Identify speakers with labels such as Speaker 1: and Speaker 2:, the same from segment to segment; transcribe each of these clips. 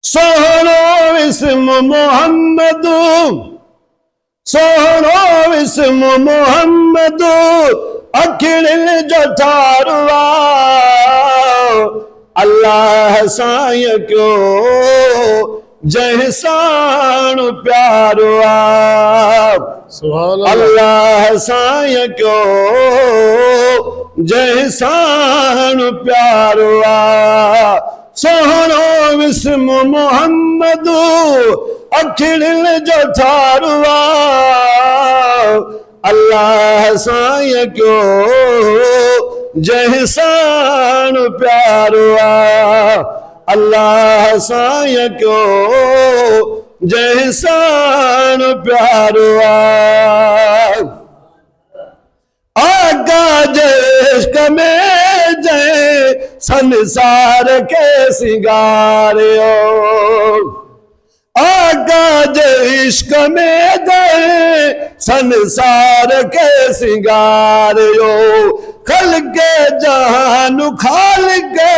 Speaker 1: सोहनो इस्म मोहम्मद, सोहनो इस्म मोहम्मद, अखिड़िल जो ठारुआ अल्लाह साईं क्यों जहसान प्यारो अल्लाह साईं क्यों जहसान प्यारो सोहनो इस्म मोहम्मद, अखिड़िल जो ठारुआ अल्लाह साईं क्यों जहसान प्यारो अल्लाह साईं क्यों जहसान प्यारो आगा इश्क में जय संसार के सिंगारियो आगा इश्क में जय संसार के सिंगारियो खलके जहान खालके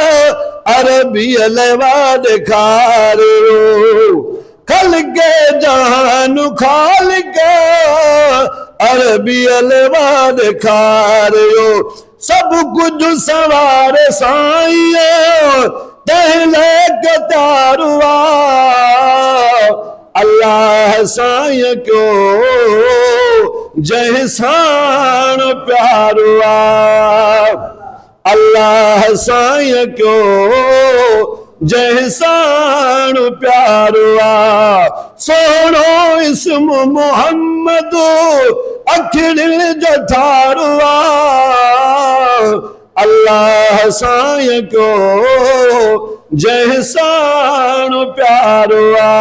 Speaker 1: अरबी अलवाद खारियो खलके जहान खालके अरबी अलवाद खारियो सब कुछ सवार साईं तहले के तारुआ अल्लाह साईं क्यों जहसान प्यारुआ अल्लाह साईं क्यों जहसान प्यारुआ सोहनो इस्म मोहम्मद, अखिड़िल जो ठारुआ अल्लाह साईं क्यों जहसान प्यारुआ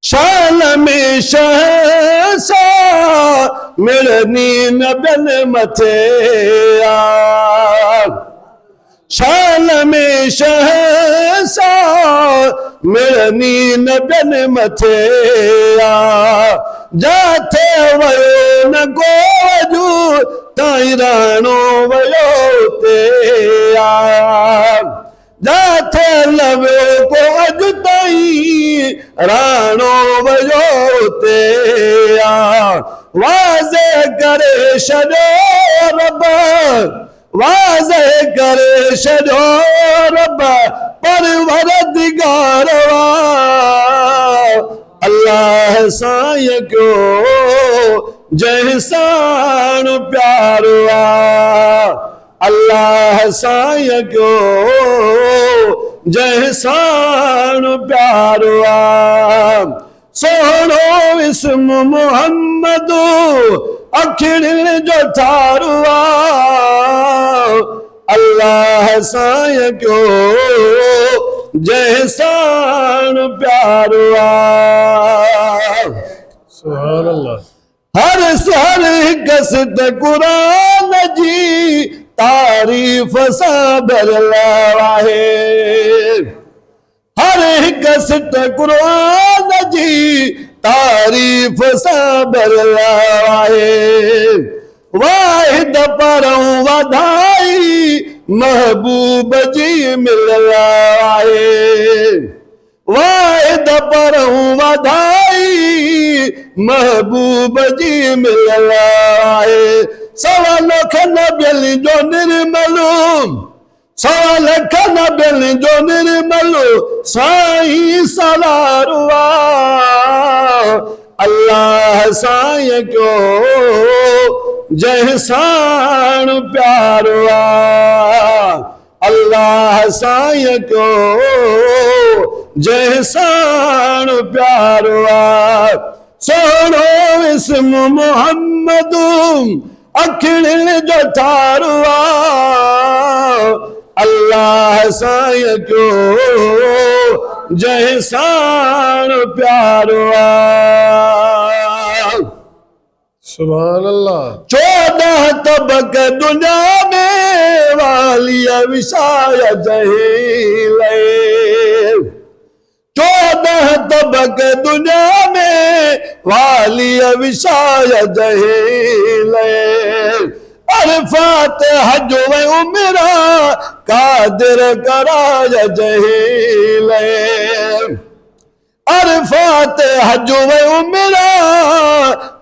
Speaker 1: शान में शहसा मिलनी नबन मथे शान में शहसा मिलनी नबन मथे जाते वयो न गोजू ताई राणो वयो ते जाते लवे को अज ताई राणो वयो ते वाज़े करे छॾो रब वाज़े करे छॾो रब परवरदिगार अल्लाह साईं क्यों जहसान प्यारो अल्लाह साईं क्यों जहसान प्यारो सोहनो इस्म मोहम्मद, अखिड़िल जो ठारुआ अल्लाह साईं क्यों जहसान प्यारो सुभान अल्लाह हर कसद कुरान जी तारीफ सां भरियल आहे हर कसद कुरान जी तारीफ सां भरियल आहे वाहिद परऊं वधाई महबूब जी मिलियल आहे वाहिद परऊं वधाई महबूब जी मिलियल आहे सवा लख नबियल जो निर्मलो सवा लख नबियल जो निर्मलो साईं सलारुआ अल्लाह साईं क्यों जहसान प्यारुआ अल्लाह साईं क्यों जहसान प्यारुआ सोहनो इस्म मोहम्मद, अखिड़िल जो ठारुआ अल्लाह साईं क्यों जहसान प्यारुआ सुभान अल्लाह 14 तबक दुनिया में वाली विशाय जहीले 14 तबक दुनिया में वाली विशाय जहीले अरफात हज व उमरा कादिर कराय जहीले अरफात हज व उमरा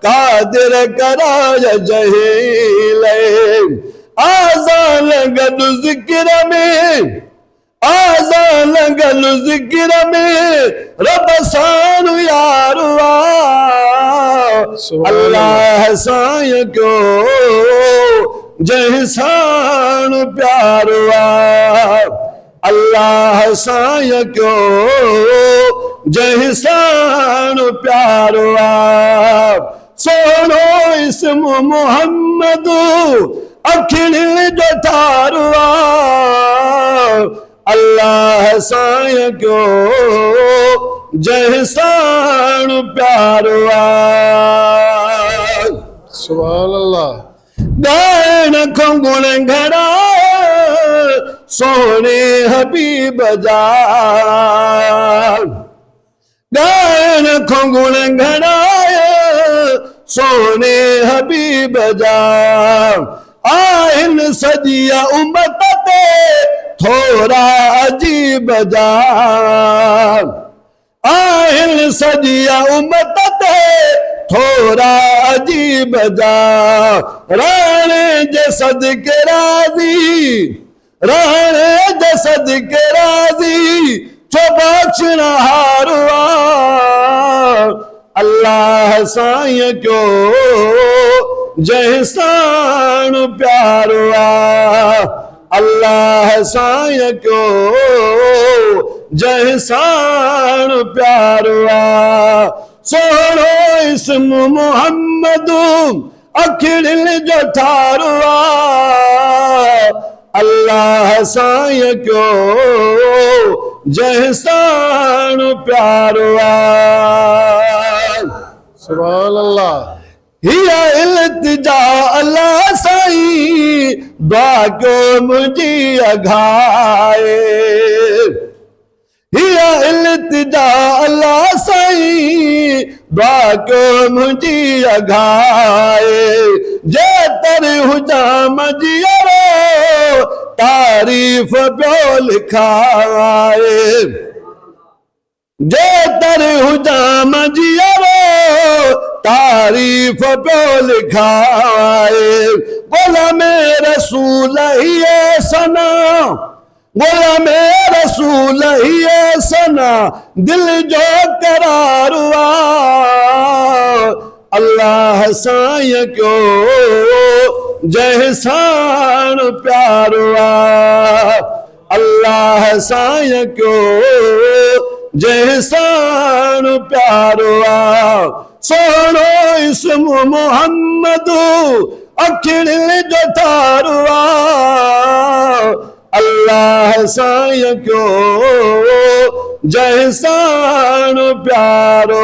Speaker 1: कादिर कराय जहीले आज़ान गद ज़िक्र में आज़ान गद ज़िक्र में रब सानु यारो अल्लाह साय क्यों जहसान प्यारो अल्लाह साय क्यों जहसान प्यारो सोनो इस्म मोहम्मद अखिल जो थारो अल्लाह साय क्यों जहसान प्यारो सुभान अल्लाह गायन को गुण घड़ा सोने हबीब जा गायन को गुण घड़ा सोने हबीब जा आइन सजिया उम्मत ते थोड़ा अजीब जा आइन सजिया उम्मत ते थोड़ा अजीब जा राणे जसद के राजी राणे जसद के राजी छो बख्शना हारुआ अल्लाह साईं क्यों जहसान प्यारुआ अल्लाह साईं क्यों जहसान प्यारुआ सोनो इस्म मोहम्मद अखिल जो थारो अल्लाह साईं क्यों जहसान प्यारो सुभान अल्लाह हिया इल्तिजा अल्लाह साईं दुआ क्यों मुझी अघाए हिया इल्तिजा अल्लाह साईं दुआ क्यों मुझी अघाए जे तर हुजाम जियरो तारीफ पियो लिखाए जे तर हुजाम जियरो तारीफ पियो लिखाए गुलाम रसूल ही सना गुलाम रसूल ही सना दिल जो करारुआ अल्लाह साईं क्यों जहसान प्यारुआ अल्लाह साईं क्यों जहसान प्यारुआ सोनो इस्म मोहम्मद अखिल जो थारुआ अल्लाह साईं क्यों जहसान प्यारो